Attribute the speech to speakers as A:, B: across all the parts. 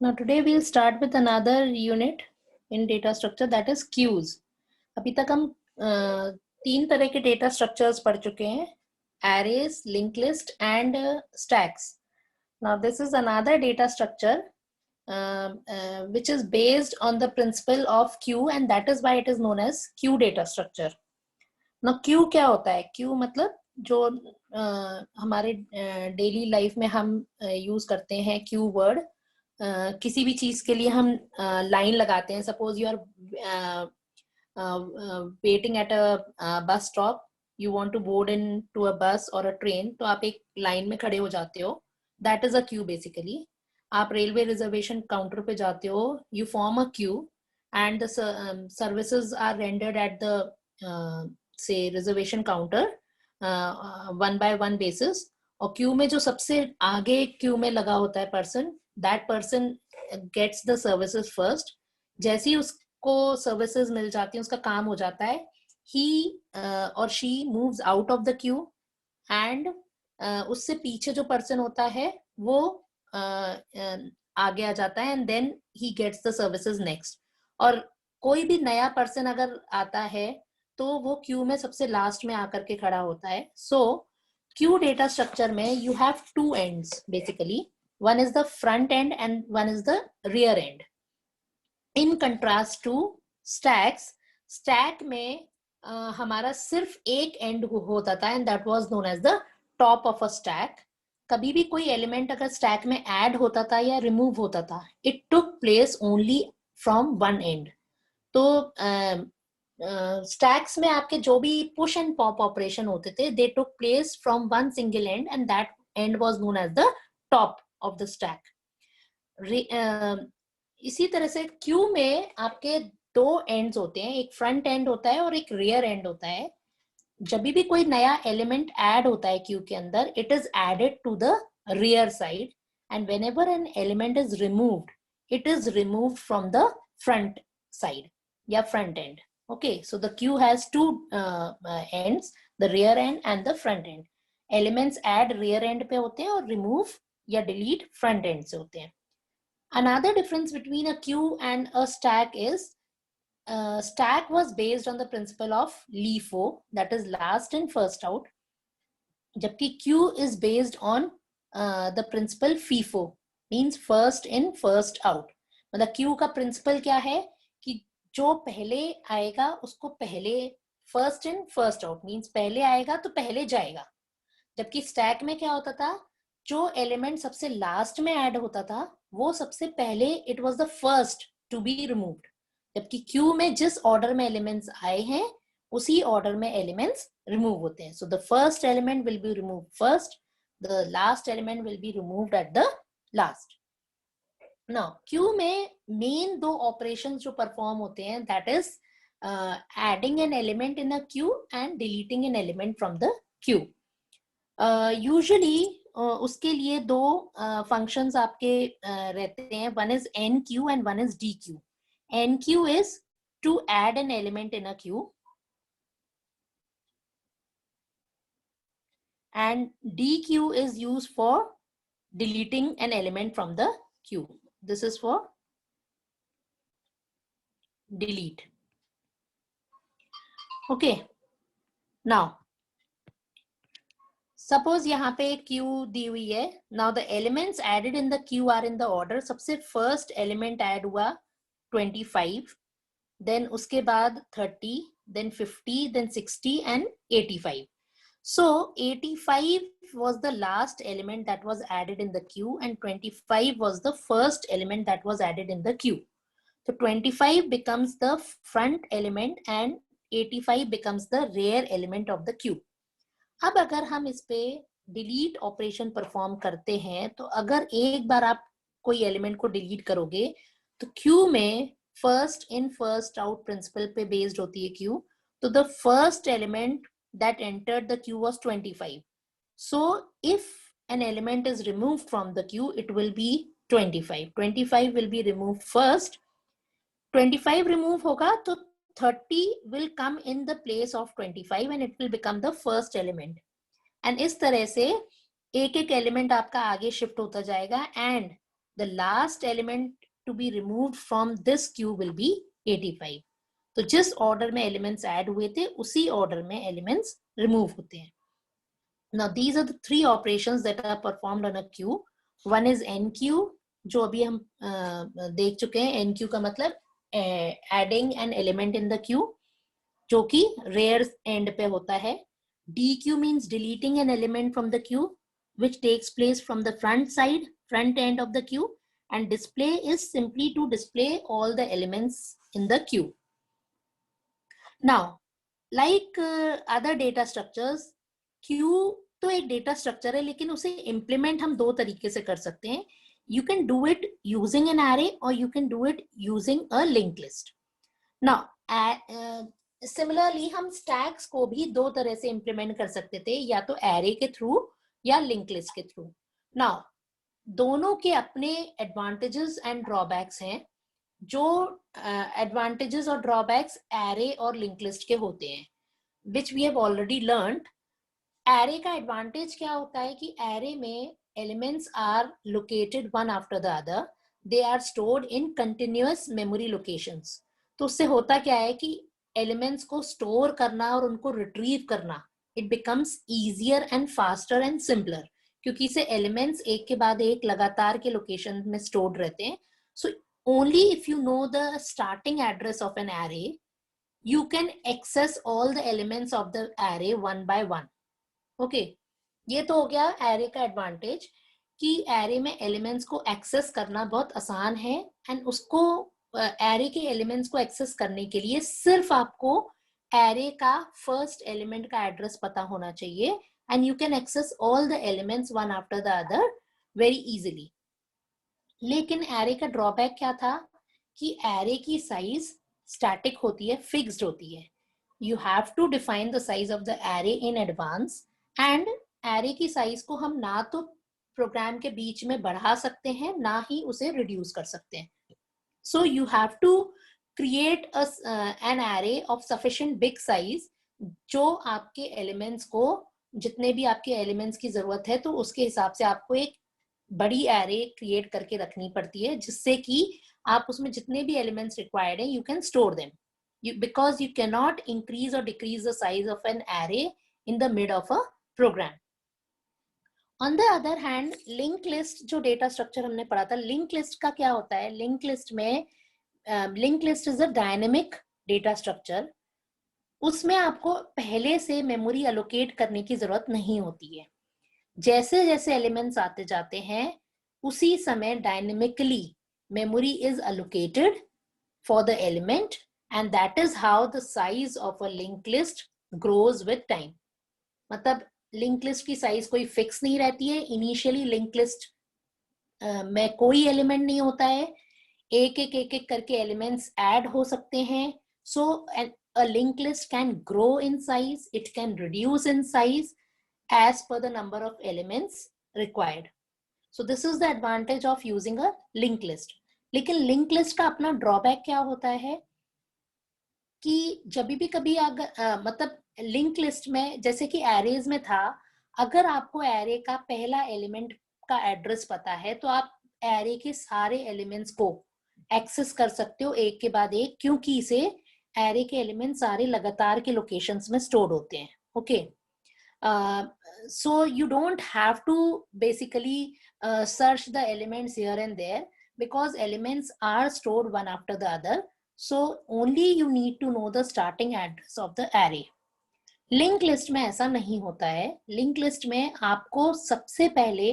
A: Now today we'll start with another unit in data structure, that is queues. अभी तक हम तीन तरह के data structures पढ़ चुके हैं, arrays, linked list and stacks. Now this is another data structure which is based on the principle of queue, and that is why it is known as queue data structure. Now queue क्या होता है? Queue मतलब जो हमारे daily life में हम use करते हैं queue वर्ड, किसी भी चीज के लिए हम लाइन लगाते हैं. Suppose you are waiting at a bus stop, you want to board into a bus और अ ट्रेन, तो आप एक लाइन में खड़े हो जाते हो. That is a queue basically. आप रेलवे रिजर्वेशन काउंटर पे जाते हो, you form a queue and the services are rendered at the say reservation counter one by one basis. और क्यू में जो सबसे आगे क्यू में लगा होता है person, that person gets the services first. जैसे ही उसको सर्विसेज मिल जाती है, उसका काम हो जाता है, ही और she moves out of the queue and उससे पीछे जो पर्सन होता है वो आगे आ जाता है and then he gets the services next. और कोई भी नया पर्सन अगर आता है तो वो क्यू में सबसे लास्ट में आकर के खड़ा होता है. सो क्यू डेटा स्ट्रक्चर में you have two ends basically. one is the front end and one is the rear end. in contrast to stacks, stack में हमारा सिर्फ एक एंड होता था and that was known as the top of a stack. कभी भी कोई element अगर स्टैक में ऐड होता था या रिमूव होता था, it took place only from one end. तो स्टैक्स में आपके जो भी पुश एंड पॉप ऑपरेशन होते थे, they took place from one single end and that end was known as the top of the stack. इसी तरह से क्यू में आपके दो एंड्स होते हैं, एक फ्रंट एंड होता है और एक रियर एंड होता है. जब भी कोई नया एलिमेंट ऐड होता है क्यू के अंदर, it is added to the rear side and whenever an element is removed, it is removed from the front side या front end. Okay, so the queue has two ends, the rear end and the front end. Elements add rear end पे होते हैं और remove या delete front end से होते हैं. Another difference between a queue and a stack is stack was based on the principle of LIFO, that is last in first out, जबकि queue is based on the principle FIFO, means first in first out. मतलब queue का principle क्या है कि जो पहले आएगा उसको पहले, first in first out means पहले आएगा तो पहले जाएगा. जबकि स्टैक में क्या होता था, जो एलिमेंट सबसे लास्ट में ऐड होता था वो सबसे पहले, it was the first to be removed. जबकि क्यू में जिस ऑर्डर में एलिमेंट्स आए हैं उसी ऑर्डर में एलिमेंट्स रिमूव होते हैं. So the first element will be removed first, the last element will be removed at the last. Now queue में मेन दो ऑपरेशंस जो परफॉर्म होते हैं, that is adding an element in a queue and deleting an element from the queue. Usually उसके लिए दो functions आपके रहते हैं, one is enqueue and one is dequeue. Enqueue is to add an element in a Q and dq is used for deleting an element from the queue. This is for delete. Okay, now suppose यहाँ पे queue दी हुई है. Now the elements added in the queue are in the order. सबसे first element add हुआ 25, then उसके बाद 30, then 50, then 60 and 85. So 85 was the last element that was added in the queue and 25 was the first element that was added in the queue. So 25 becomes the front element and 85 becomes the rear element of the queue. अब अगर हम इस पे delete operation perform करते हैं, तो अगर एक बार आप कोई एलिमेंट को डिलीट करोगे तो क्यू में first in first out principle पे बेस्ड होती है क्यू. तो the first element that entered the queue was 25. So if an element is removed from the queue, it will be 25. 25 will be removed first. 25 remove होगा तो 30 will come in the place of 25 and it will become the first element. And इस तरह से एक एक element आपका आगे shift होता जाएगा and the last element to be removed from this queue will be 85. तो जिस ऑर्डर में एलिमेंट्स ऐड हुए थे उसी ऑर्डर में एलिमेंट्स रिमूव होते हैं. Now these are the three operations that are performed on a queue. One is NQ, जो अभी हम देख चुके हैं. NQ का मतलब adding an element in the queue, जो कि rare end पे होता है. DQ means deleting an element from the queue, which takes place from the front end of the queue, and display is simply to display all the elements in the queue. Now, like other data structures, queue तो एक data structure है, लेकिन उसे implement हम दो तरीके से कर सकते हैं. You can do it using an array और you can do it using a link list. Now similarly हम स्टैक्स को भी दो तरह से इम्प्लीमेंट कर सकते थे, या तो एरे के थ्रू या लिंक लिस्ट के थ्रू. नाउ दोनों के अपने एडवांटेजेस एंड ड्रॉबैक्स हैं. जो एडवांटेजेस और ड्रॉबैक्स एरे और लिंक लिस्ट के होते हैं, which we have already learned. Array का एडवांटेज क्या होता है कि एरे में elements are located one after the other, they are stored in continuous memory locations. तो उससे होता क्या है कि एलिमेंट्स को स्टोर करना और उनको रिट्रीव करना, it becomes easier and faster and simpler, क्योंकि इसे एलिमेंट्स एक के बाद एक लगातार के लोकेशन में स्टोर्ड रहते हैं. So only if you know the starting address of an array, you can access all the elements of the array one by one. Okay, ये तो हो गया एरे का एडवांटेज कि एरे में एलिमेंट्स को एक्सेस करना बहुत आसान है. एंड उसको एरे के एलिमेंट्स को एक्सेस करने के लिए सिर्फ आपको एरे का फर्स्ट एलिमेंट का एड्रेस पता होना चाहिए, and you can access all the elements one after the other very easily. लेकिन एरे का ड्रॉबैक क्या था कि एरे की साइज स्टैटिक होती है, फिक्स्ड होती है. You have to define the size of the array in advance, and array की साइज को हम ना तो प्रोग्राम के बीच में बढ़ा सकते हैं, ना ही उसे रिड्यूस कर सकते हैं. So you have to create an array of sufficient big size, जो आपके एलिमेंट्स को, जितने भी आपके एलिमेंट्स की जरूरत है, तो उसके हिसाब से आपको एक बड़ी एरे क्रिएट करके रखनी पड़ती है, जिससे कि आप उसमें जितने भी एलिमेंट्स रिक्वायर्ड हैं, you can store them, because you cannot increase or decrease the size of an array in the mid of a program. On the other hand, linked list जो data structure हमने पढ़ा था, linked list का क्या होता है? linked list में linked list is a dynamic data structure. उसमें आपको पहले से मेमोरी allocate करने की जरूरत नहीं होती है. जैसे जैसे एलिमेंट्स आते जाते हैं, उसी समय dynamically memory is allocated for the element, and that is how the size of a linked list grows with time. मतलब linked list की साइज कोई फिक्स नहीं रहती है. इनिशियली linked list में कोई एलिमेंट नहीं होता है, एक एक करके एलिमेंट्स ऐड हो सकते हैं. सो a linked list can grow in size, it can reduce in size as per the number of elements required. So this is the advantage of using a linked list. लेकिन link list का अपना drawback क्या होता है कि जब भी कभी अगर मतलब लिंक लिस्ट में, जैसे कि एरेज में था, अगर आपको एरे का पहला एलिमेंट का एड्रेस पता है, तो आप एरे के सारे एलिमेंट्स को एक्सेस कर सकते हो एक के बाद एक, क्योंकि इसे एरे के एलिमेंट सारे लगातार के लोकेशंस में स्टोर होते हैं. Okay, so you don't have to basically search the elements here and there, because elements are stored one after the other. So only you need to know the starting address of the array. Link list में ऐसा नहीं होता है. Link list में आपको सबसे पहले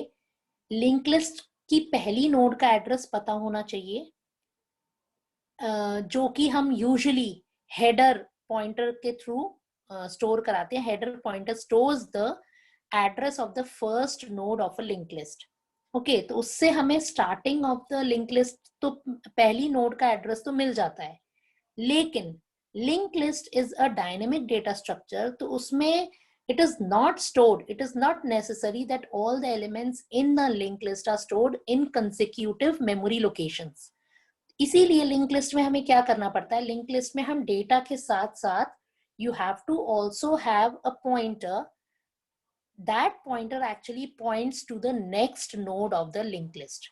A: link list की पहली नोड का एड्रेस पता होना चाहिए, जो कि हम यूजुअली हेडर पॉइंटर के थ्रू स्टोर कराते हैं. Header pointer stores the address of the first node of a link list. Okay, तो उससे हमें starting of the link list, तो पहली नोड का एड्रेस तो मिल जाता है. लेकिन link list is a dynamic data structure, तो उसमें it is not stored, it is not necessary that all the elements in the linked list are stored in consecutive memory locations. इसीलिए link list में हमें क्या करना पड़ता है? Link list में हम डेटा के साथ साथ you have to also have a pointer. That pointer actually points to the next node of the linked list.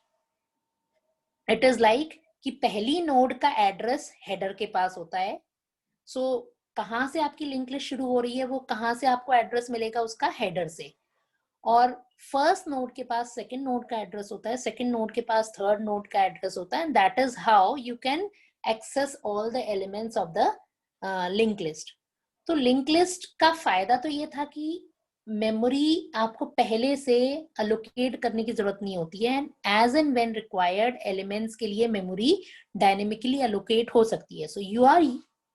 A: It is like कि पहली नोड का एड्रेस हेडर के पास होता है. सो कहाँ से आपकी लिंक लिस्ट शुरू हो रही है, वो कहाँ से आपको एड्रेस मिलेगा, उसका हेडर से. और फर्स्ट नोड के पास सेकंड नोड का एड्रेस होता है, सेकंड नोड के पास थर्ड नोड का एड्रेस होता है, and that is how you can access all the elements of the link list. तो लिंक लिस्ट का फायदा तो ये था कि मेमोरी आपको पहले से अलोकेट करने की जरूरत नहीं होती है. As and when required elements के लिए मेमोरी डायनेमिकली अलोकेट हो सकती है. So you are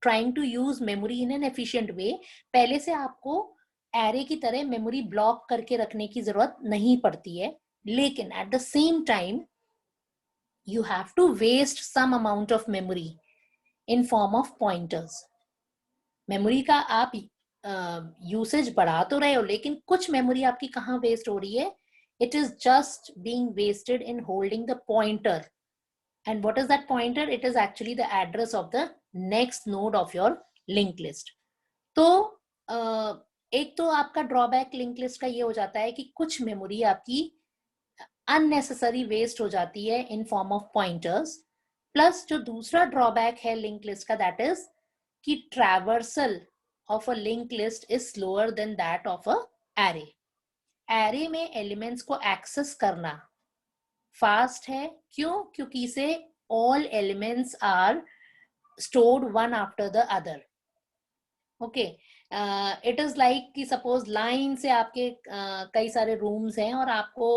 A: trying to use memory in an efficient way. पहले से आपको एरे की तरह मेमोरी ब्लॉक करके रखने की जरूरत नहीं पड़ती है. लेकिन at the same time you have to waste some amount of memory in form of pointers. Memory का आप यूसेज बढ़ा तो रहे हो, लेकिन कुछ मेमोरी आपकी कहाँ वेस्ट हो रही है? It is just being wasted in holding the pointer. And what is that pointer? It is actually the address of the next node of your linked list. तो एक तो आपका ड्रॉबैक लिंक लिस्ट का ये हो जाता है कि कुछ मेमोरी आपकी अननेसेसरी वेस्ट हो जाती है in form of pointers. Plus जो दूसरा ड्रॉबैक है लिंक लिस्ट का, दैट इज कि traversal of a link list is slower than that of a array. Array में एलिमेंट्स को एक्सेस करना फास्ट है. क्यों? क्योंकि इसे all elements are stored one after the other. Okay, it is like कि सपोज लाइन से आपके कई सारे रूम्स हैं और आपको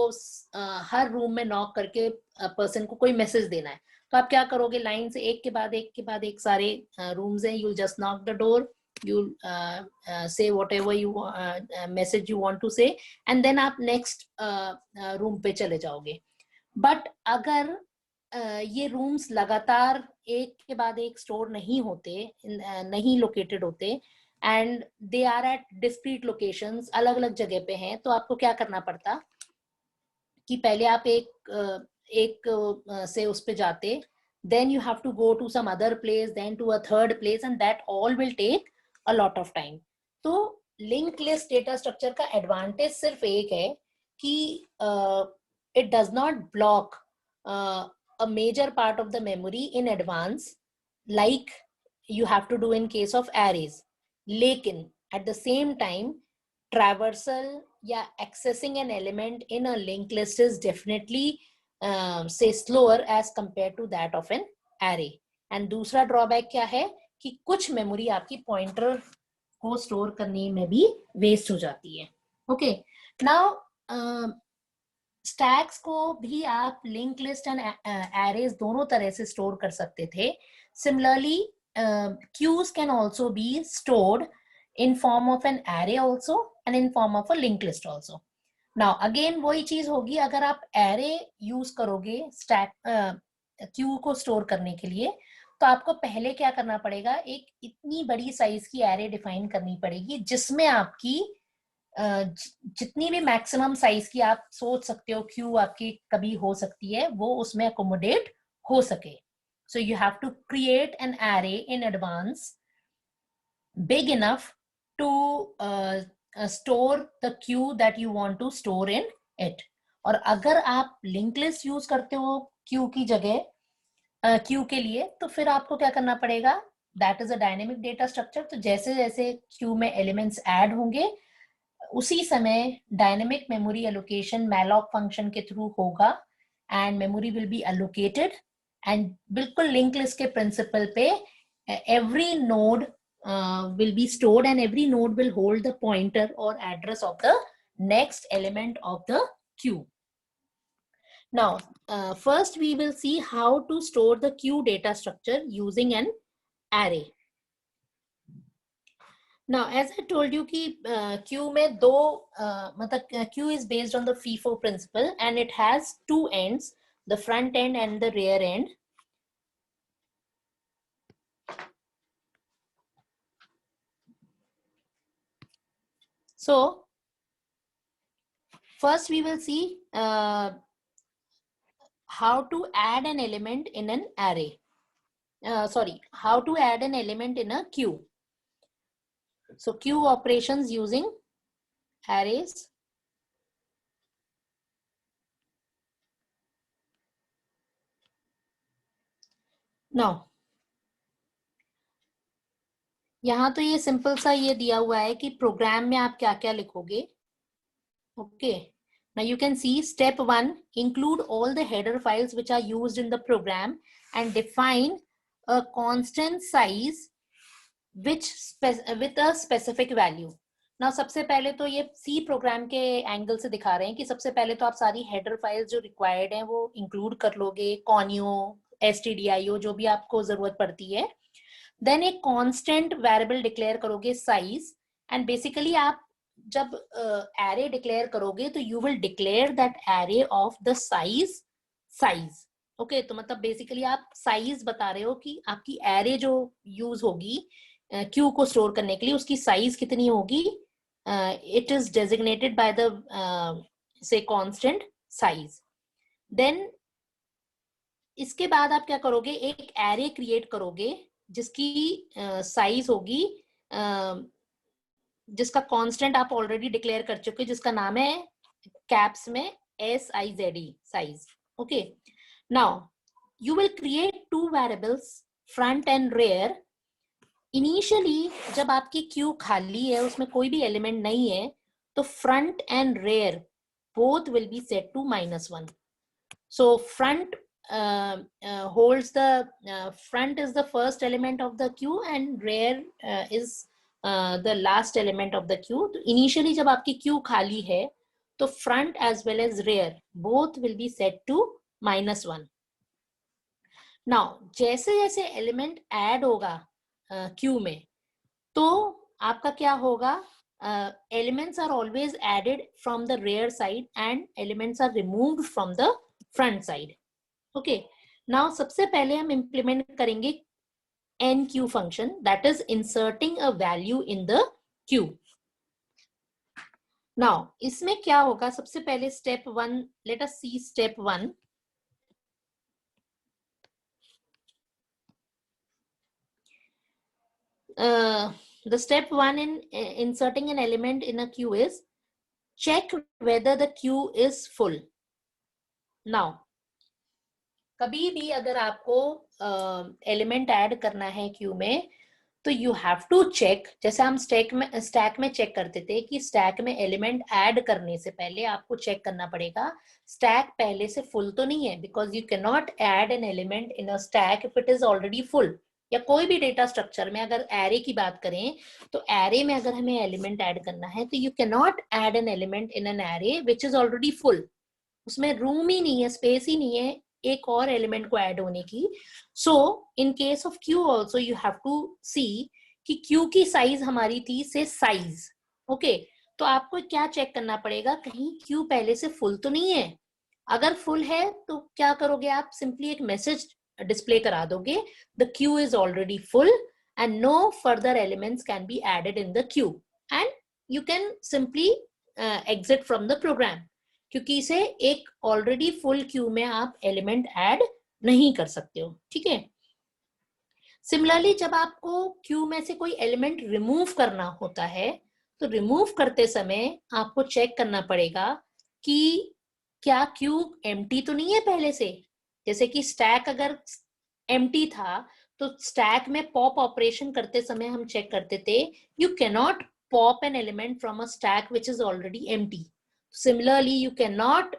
A: हर रूम में नॉक करके पर्सन को कोई मैसेज देना है. तो आप क्या करोगे? लाइन से एक के बाद एक के बाद एक सारे रूम्स हैं, you just knock the door, you say whatever you message you want to say, and then आप next रूम पे चले जाओगे. बट अगर ये रूम्स लगातार एक के बाद एक स्टोर नहीं होते, नहीं लोकेटेड होते, and they are at discrete locations, अलग अलग जगह पे हैं, तो आपको क्या करना पड़ता कि पहले आप एक से उस पे जाते, then you have to go to some other place, then to a third place, and that all will take a lot of time. तो लिंक लिस्ट डेटा स्ट्रक्चर का एडवांटेज सिर्फ एक है कि it does not block a major part of the memory in advance like you have to do in case of arrays. लेकिन at the same time traversal या accessing an element in a linked list is definitely say slower as compared to that of an array. And दूसरा drawback क्या है कि कुछ memory आपकी pointer को store करने में भी वेस्ट हो जाती है. ओके, नाउ स्टैक्स को भी आप लिंक लिस्ट एंड एरेज दोनों तरह से स्टोर कर सकते थे. Similarly queues can also be stored in form of an array also and in form of a linked list also. Now again वही चीज होगी, अगर आप array यूज करोगे स्टैक क्यू को स्टोर करने के लिए, तो आपको पहले क्या करना पड़ेगा? एक इतनी बड़ी साइज की array डिफाइन करनी पड़ेगी जिसमें आपकी जितनी भी मैक्सिमम साइज की आप सोच सकते हो क्यू आपकी कभी हो सकती है, वो उसमें अकोमोडेट हो सके. So you have to create an array in advance big enough to store the queue that you want to store in it. और अगर आप लिंक लिस्ट यूज करते हो क्यू की जगह क्यू के लिए, तो फिर आपको क्या करना पड़ेगा? That is a dynamic data structure. तो जैसे जैसे क्यू में एलिमेंट्स ऐड होंगे, उसी समय dynamic memory allocation malloc function के थ्रू होगा and memory will be allocated. And बिल्कुल लिंक लिस्ट के प्रिंसिपल पे every node will be stored and every node will hold the pointer or address of the next element of the queue. Now first we will see how to store the queue data structure using an array. Now as I told you कि queue में दो मतलब queue is based on the FIFO principle and it has two ends, the front end and the rear end. So first we will see how to add an element in an array. How to add an element in a queue. So queue operations using arrays. Now यहाँ तो ये simple सा ये दिया हुआ है कि programme में आप क्या क्या लिखोगे. Okay, now you can see step 1, include all the header files which are used in the program and define a constant size which with a specific value. Now सबसे पहले तो ये C प्रोग्राम के एंगल से दिखा रहे हैं कि सबसे पहले तो आप सारी हेडर फाइल्स जो रिक्वायर्ड हैं वो इंक्लूड कर लोगे, conio, stdio जो भी आपको जरूरत पड़ती है. देन एक कांस्टेंट वेरिएबल डिक्लेयर करोगे साइज, एंड बेसिकली आप जब एरे डिक्लेयर करोगे तो you will declare that array of the size. Okay, तो मतलब बेसिकली आप साइज बता रहे हो कि आपकी एरे जो यूज होगी क्यू को स्टोर करने के लिए उसकी साइज कितनी होगी. It is designated by the से कांस्टेंट साइज. देन इसके बाद आप क्या करोगे, एक एरे क्रिएट करोगे जिसकी साइज होगी जिसका कांस्टेंट आप ऑलरेडी डिक्लेयर कर चुके, जिसका नाम है कैप्स में SIZE size. Okay, now you will create 2 variables front and rear. Initially जब आपकी क्यू खाली है, उसमें कोई भी एलिमेंट नहीं है, तो front and rear both will be set to -1. So front holds the front is the first element of the queue and rear is the last element of the queue. तो initially जब आपकी queue खाली है तो front as well as rear both will be set to -1. now जैसे जैसे element add होगा queue में तो आपका क्या होगा, elements are always added from the rear side and elements are removed from the front side. Okay, now सबसे पहले हम इंप्लीमेंट करेंगे NQ function, that is inserting a value in the queue. Now इसमें क्या होगा, सबसे पहले step 1, let us see step 1. The step 1 in inserting an element in a queue is check whether the queue is full. Now कभी भी अगर आपको element add करना है क्यू में तो यू हैव टू चेक, जैसे हम स्टैक में चेक करते थे कि स्टैक में एलिमेंट ऐड करने से पहले आपको चेक करना पड़ेगा स्टैक पहले से फुल तो नहीं है, because you can not add N element in a stack if it is already full. या कोई भी डेटा स्ट्रक्चर में अगर एरे की बात करें तो एरे में अगर हमें एलिमेंट ऐड करना है तो you can not add N element in an array which is already full. उसमें रूम ही नहीं है, स्पेस ही नहीं है एक और एलिमेंट को ऐड होने की. So in case of queue also you have to see कि क्यू की साइज हमारी थी से साइज. ओके, तो आपको क्या चेक करना पड़ेगा, कहीं क्यू पहले से फुल तो नहीं है. अगर फुल है तो क्या करोगे, आप सिंपली एक मैसेज डिस्प्ले करा दोगे, the queue is already full and no further elements can be added in the queue, and you can simply exit from the program, क्योंकि इसे एक ऑलरेडी फुल क्यू में आप एलिमेंट ऐड नहीं कर सकते हो. ठीक है. सिमिलरली जब आपको क्यू में से कोई एलिमेंट रिमूव करना होता है तो रिमूव करते समय आपको चेक करना पड़ेगा कि क्या क्यू एम्प्टी तो नहीं है पहले से. जैसे कि स्टैक अगर एम्प्टी था तो स्टैक में पॉप ऑपरेशन करते समय हम चेक करते थे you can not pop N element from a stack which is already empty. Similarly, you cannot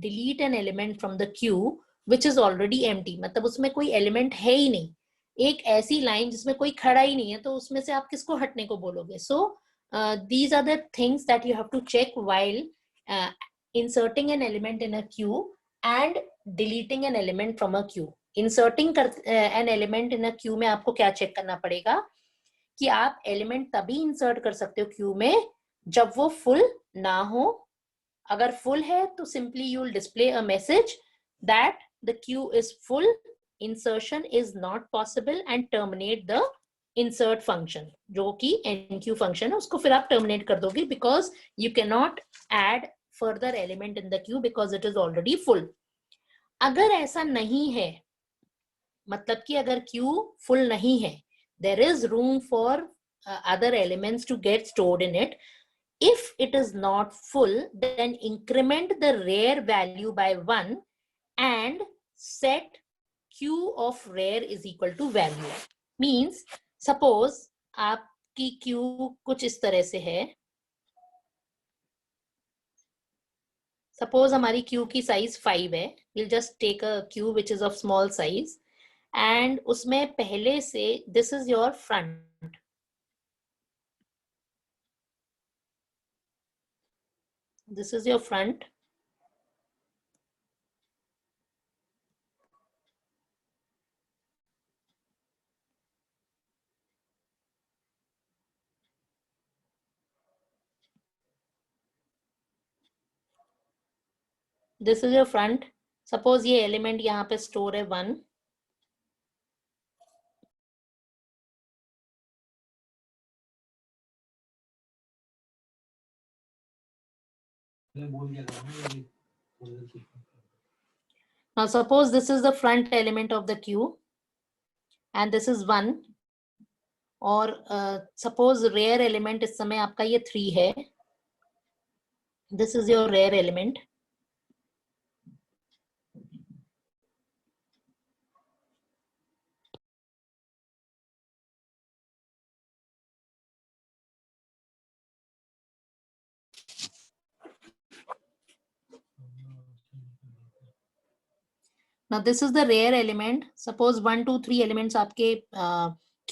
A: delete an element from the queue which is already empty. मतलब उसमें कोई element है ही नहीं, एक ऐसी लाइन जिसमें कोई खड़ा ही नहीं है, तो उसमें से आप किसको हटने को बोलोगे. So these are the things that you have to check while inserting an element in a queue and deleting an element from a queue. Inserting an element in a queue में आपको क्या चेक करना पड़ेगा कि आप element तभी insert कर सकते हो क्यू में जब वो फुल ना हो. अगर फुल है तो simply you will display a message that the queue is full, insertion is not possible and terminate the insert function, जो कि एनक्यू फंक्शन है, उसको फिर आप टर्मिनेट कर दोगे because you can not add further element in the Q because it is already full. अगर ऐसा नहीं है, मतलब कि अगर क्यू फुल नहीं है, there is room for other elements to get stored in it. If it is not full, then increment the rear value by 1 and set Q of rare is equal to value. Means suppose आपकी Q कुछ इस तरह से है. Suppose हमारी Q की size 5 है. We'll just take a Q which is of small size. And उसमें पहले से this is your front. This is your front. This is your front. Suppose ये element यहाँ पे store है 1. Now suppose this is the front element of the Q and this is 1. और suppose rare element इस समय आपका ये 3 है. This is your rare element. Now this is the rare element. Suppose 1, 2, 3 elements आपके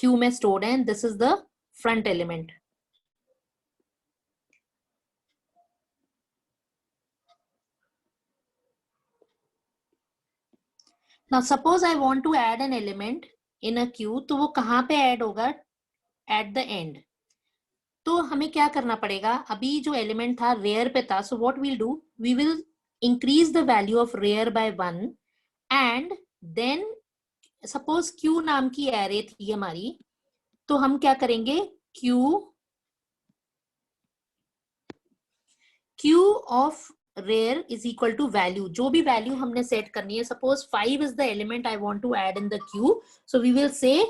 A: Q में stored हैं. This is the front element. Now suppose I want to add an element in a Q, तो वो कहाँ पे add होगा? At the end. तो हमें क्या करना पड़ेगा? अभी जो element था rare पे था. So what we'll do? We will increase the value of rare by 1 and then suppose Q नाम की array थी हमारी, तो हम क्या करेंगे? Q of rare is equal to value. जो भी value हमने set करनी है. Suppose 5 is the element I want to add in the Q. So we will say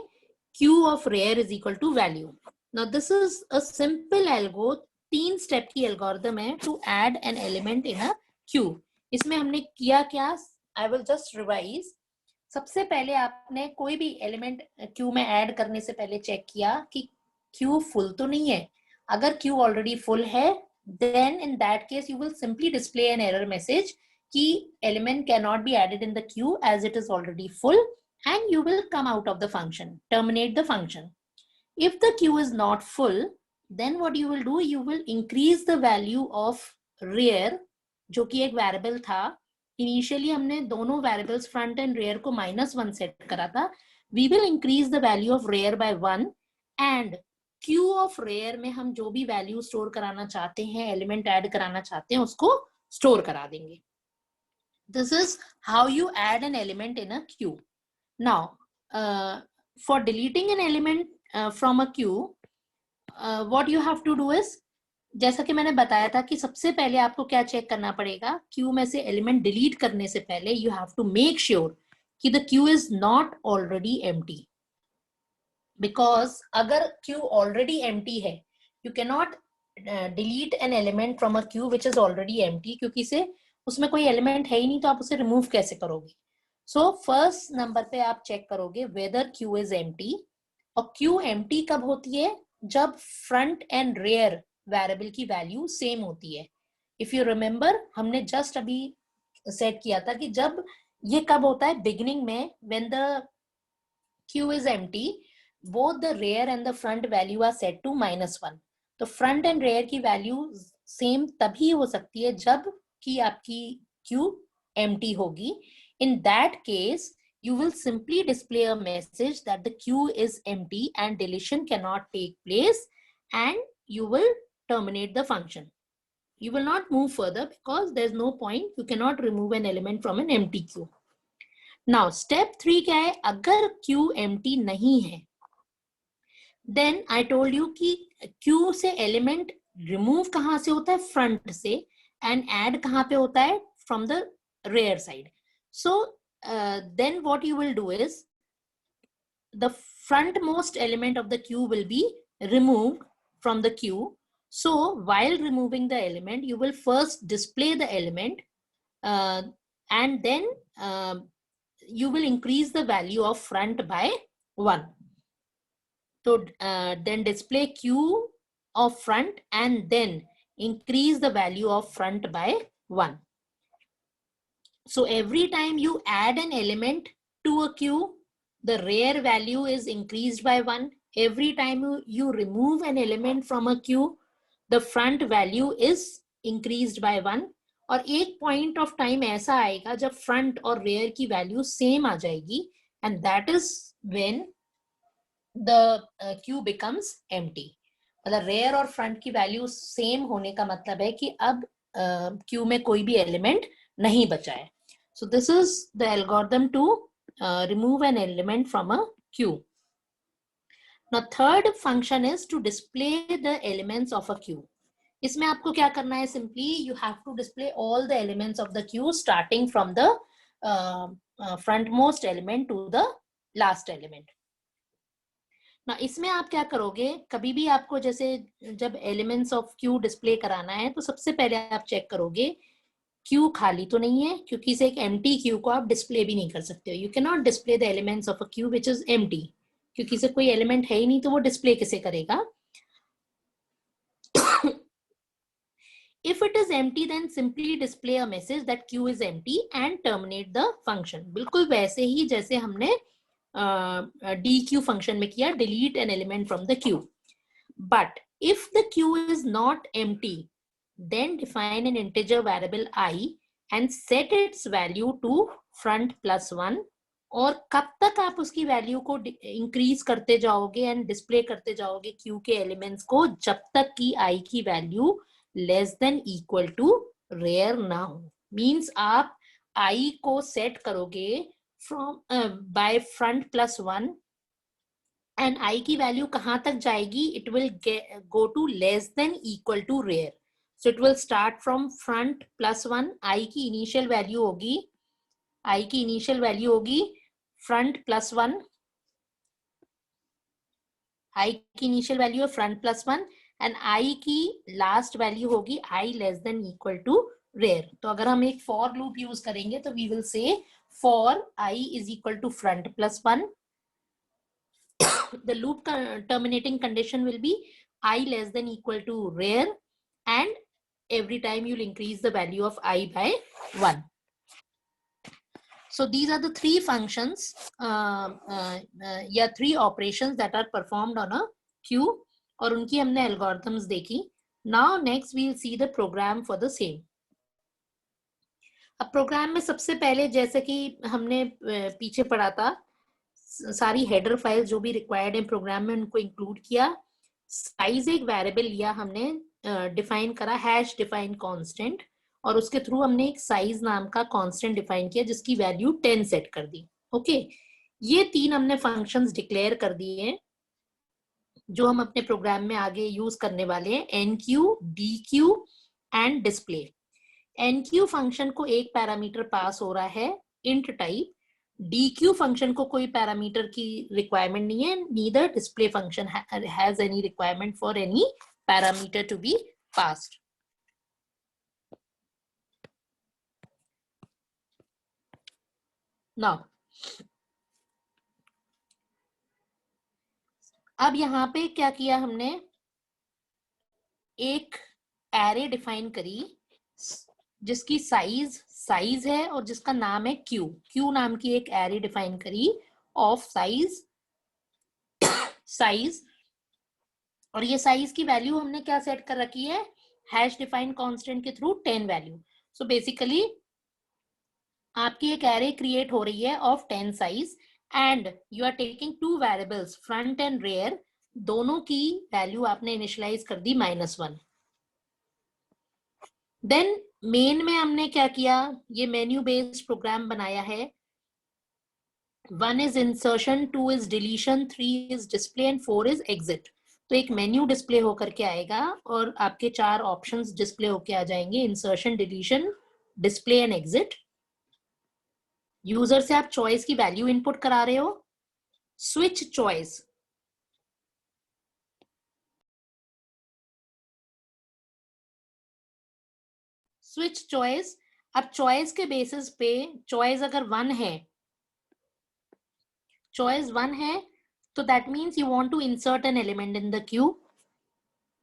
A: Q of rare is equal to value. Now this is a simple algo. 3 step की algorithm है to add an element in a Q. इसमें हमने किया क्या? I will just revise. सबसे पहले आपने कोई भी एलिमेंट Q में ऐड करने से पहले चेक किया कि Q फुल तो नहीं है. अगर Q ऑलरेडी फुल है, then in that case you will simply display an error message कि element cannot be added in the queue as it is already full, and you will come out of the function, terminate the function. If the queue is not full, then what you will do, you will increase the value of rare, जो कि एक variable था. Initially हमने दोनों variables front and rear को -1 set करा था. We will increase the value of rare by 1 and Q of rare में हम जो भी वैल्यू स्टोर कराना चाहते हैं, एलिमेंट ऐड कराना चाहते हैं, उसको स्टोर करा देंगे. This is how you add an element in a queue. Now, for deleting an element from a queue, what you have to do is, जैसा कि मैंने बताया था कि सबसे पहले आपको क्या चेक करना पड़ेगा, क्यू में से एलिमेंट डिलीट करने से पहले you have to make sure कि the queue is not already empty. Because अगर queue already empty है, you cannot delete an element from a queue which is already empty, क्योंकि से उसमें कोई element है ही नहीं, तो आप उसे remove कैसे करोगे? So first number पे आप चेक करोगे whether queue is empty. और queue empty कब होती है? जब front and rear variable की value same होती है. If you remember, हमने just अभी set किया था कि जब ये कब होता है? Beginning में, when the queue is empty, both the rear and the front value are set to -1. तो front and rear की value same तभी हो सकती है जब कि आपकी queue empty होगी. In that case, you will simply display a message that the queue is empty and deletion cannot take place, and you will terminate the function. You will not move further because there's no point. You cannot remove an element from an empty queue. Now, step 3 क्या है? अगर queue empty नहीं है, then I told you कि queue से element remove कहाँ से होता है? Front से, and add कहाँ पे होता है? From the rear side. So then what you will do is, the frontmost element of the queue will be removed from the queue. So while removing the element, you will first display the element and then you will increase the value of front by 1. So then display q of front and then increase the value of front by 1. So every time you add an element to a queue, the rear value is increased by 1. Every time you remove an element from a queue, the front value is increased by 1. और एक point of time ऐसा आएगा जब front और rear की value same आ जाएगी, and that is when the queue becomes empty. मतलब rear और front की value same होने का मतलब है कि अब queue में कोई भी element नहीं बचा है. So this is the algorithm to remove an element from a queue. Now third function is to display the elements of a queue. इसमें आपको क्या करना है? Simply you have to display all the elements of the queue starting from the frontmost element to the last element. Now इसमें आप क्या करोगे? कभी भी आपको जैसे जब elements of queue display कराना है तो सबसे पहले आप चेक करोगे क्यू खाली तो नहीं है, क्योंकि इसे एक एम्प्टी क्यू को आप डिस्प्ले भी नहीं कर सकते हो. You can not display the elements of a Q which is empty, क्योंकि इसे कोई एलिमेंट है ही नहीं, तो वो डिस्प्ले कैसे करेगा? If it is empty, then simply display a message that queue is empty and terminate the function. बिल्कुल वैसे ही जैसे हमने dequeue function में किया, delete an element from the queue. But if the queue is not empty, then define an integer variable I and set its value to front plus 1. और कब तक आप उसकी वैल्यू को इंक्रीज करते जाओगे एंड डिस्प्ले करते जाओगे क्यू के एलिमेंट्स को, जब तक कि आई की value less than equal to rear ना हो. मींस आप आई को सेट करोगे from by front plus 1 and i की वैल्यू कहां तक जाएगी? It will go to less than equal to rear. So it will start from front plus 1. I की इनिशियल वैल्यू होगी फ्रंट प्लस 1. आई की initial value है front plus 1 and i की last value होगी आई less than equal to rear. तो अगर हम एक फॉर लूप यूज करेंगे तो we will say for i is equal to front plus 1. The loop terminating condition will be I less than equal to rear, and every time you'll increase the value of I by 1. So these are the three functions, three operations that are performed on a queue, और उनकी हमने algorithms देखी. Now next we'll see the program for the same. अब programme में सबसे पहले जैसे कि हमने पीछे पढ़ा था, सारी हेडर फाइल जो भी रिक्वायर्ड है प्रोग्राम में उनको इंक्लूड किया. साइज एक वेरिएबल लिया हमने, डिफाइन करा हैश डिफाइन कांस्टेंट, और उसके थ्रू हमने एक साइज नाम का कांस्टेंट डिफाइन किया जिसकी वैल्यू 10 सेट कर दी. ओके, ये तीन हमने फंक्शंस डिक्लेयर कर दिए हैं जो हम अपने प्रोग्राम में आगे यूज करने वाले हैं. Enqueue, dequeue and display. Enqueue function को एक पैरामीटर पास हो रहा है इंट टाइप. डीक्यू फंक्शन को कोई पैरामीटर की रिक्वायरमेंट नहीं है. Neither display function has any requirement for any parameter to be passed. Now अब यहां पे क्या किया हमने? एक एरे डिफाइन करी जिसकी साइज है और जिसका नाम है क्यू नाम की एक एरे डिफाइन करी ऑफ साइज. और ये साइज की वैल्यू हमने क्या सेट कर रखी है? हैश डिफाइन कांस्टेंट के थ्रू 10 वैल्यू. सो बेसिकली आपकी एक एरे क्रिएट हो रही है of 10 size and you are taking two variables front and rear. दोनों की वैल्यू आपने इनिशियलाइज कर दी -1. देन मेन में हमने क्या किया? ये मेन्यू बेस्ड प्रोग्राम बनाया है. 1 is insertion, 2 is deletion, 3 is display and 4 is exit. तो एक मेन्यू डिस्प्ले होकर के आएगा और आपके 4 ऑप्शंस डिस्प्ले होके आ जाएंगे: insertion, deletion, display and exit. User से आप चॉइस की वैल्यू इनपुट करा रहे हो. Switch choice. अब चॉइस के बेसिस पे चॉइस अगर 1 है चॉइस 1 है, तो that means you want to insert an element in the queue.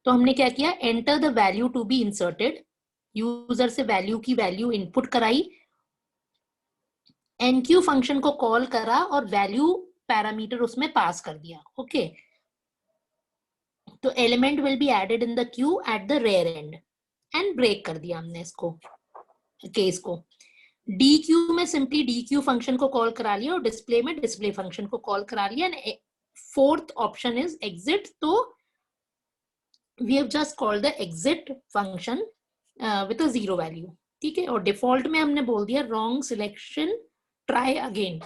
A: तो हमने क्या किया, enter the value to be inserted, user से वैल्यू की वैल्यू इनपुट कराई, एनक्यू फंक्शन को कॉल करा और वैल्यू पैरामीटर उसमें पास कर दिया। ओके, तो element will be added in the queue at the rear end, and break कर दिया हमने इसको, केस को। डी क्यू में सिंपली डी क्यू फंक्शन को कॉल करा लिया और डिस्प्ले में डिस्प्ले फंक्शन को कॉल करा लिया। And fourth option is exit, तो we have just called the exit function with a 0 value. ठीक है, और डिफॉल्ट में हमने बोल दिया रॉन्ग सिलेक्शन, ट्राई अगेन।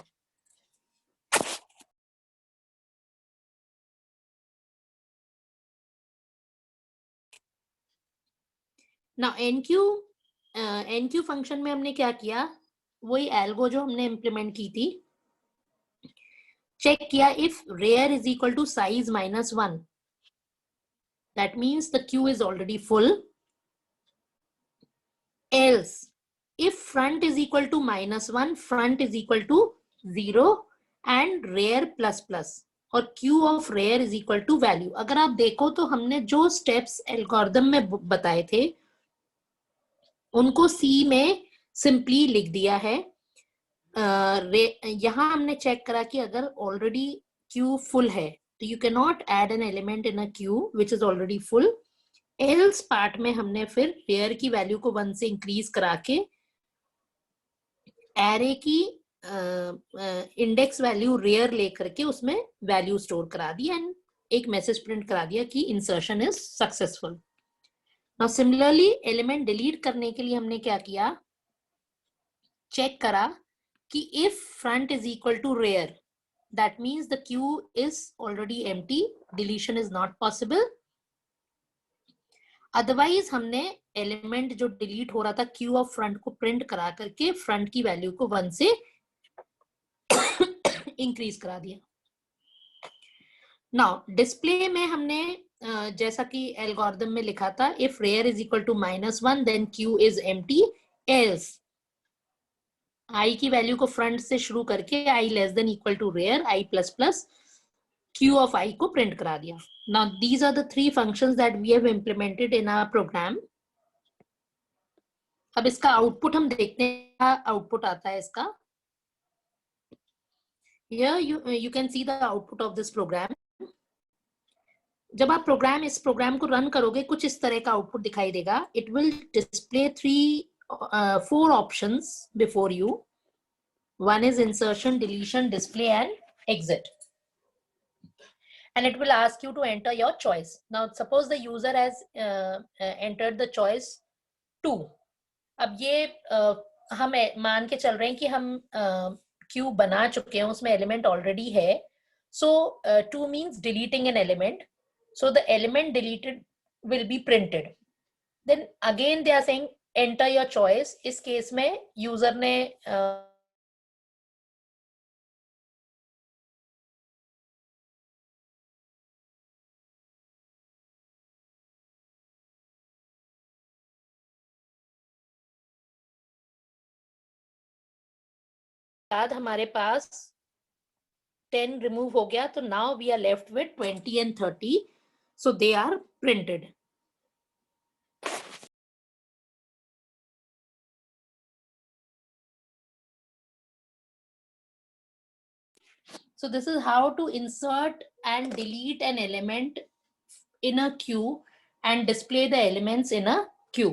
A: ना एनक्यू फंक्शन में हमने क्या किया, वही एल्गो जो हमने इंप्लीमेंट की थी, चेक किया if rear is equal to size -1, that means the queue is already full. else if front is equal to -1, front is equal to 0 and rare plus plus, और q of rare is equal to value। अगर आप देखो तो हमने जो steps algorithm में बताए थे उनको C में सिंपली लिख दिया है। यहां हमने चेक करा कि अगर ऑलरेडी q फुल है तो you can not add an element in a q which is already full. Else part में हमने फिर रेयर की वैल्यू को 1 से इंक्रीज करा के एरे की इंडेक्स वैल्यू रेयर लेकर के उसमें वैल्यू स्टोर करा दी एंड एक मैसेज प्रिंट करा दिया कि insertion is successful. Now similarly element delete करने के लिए हमने क्या किया, चेक करा कि if front is equal to rear, that means the queue is already empty, deletion is not possible. Otherwise हमने एलिमेंट जो डिलीट हो रहा था क्यू ऑफ फ्रंट को प्रिंट करा करके फ्रंट की वैल्यू को 1 से इंक्रीज करा दिया। नाउ डिस्प्ले में हमने जैसा कि एल्गोरिथम में लिखा था, if rear is equal to -1 then queue is empty, else I की वैल्यू को फ्रंट से शुरू करके I less than equal to rear, I plus plus q of I को प्रिंट करा दिया। Now these are the 3 functions that we have implemented in our program। अब इसका आउटपुट हम देखते हैं, आउटपुट आता है इसका। Here you can see the output of this program। जब आप इस प्रोग्राम को रन करोगे कुछ इस तरह का आउटपुट दिखाई देगा। It will display 4 options before you। One is insertion, deletion, display and exit। And it will ask you to enter your choice। Now suppose the user has entered the choice 2। अब ये हम मान के चल रहे हैं कि हम क्यू बना चुके हैं, उसमें एलिमेंट ऑलरेडी है। So 2 means deleting an element, so the element deleted will be printed. Then again they are saying enter your choice. इस केस में यूजर ने बाद हमारे पास 10 रिमूव हो गया, तो now we are left with 20 and 30, so they are printed। So this is how to insert and delete an element in a queue and display the elements in a queue।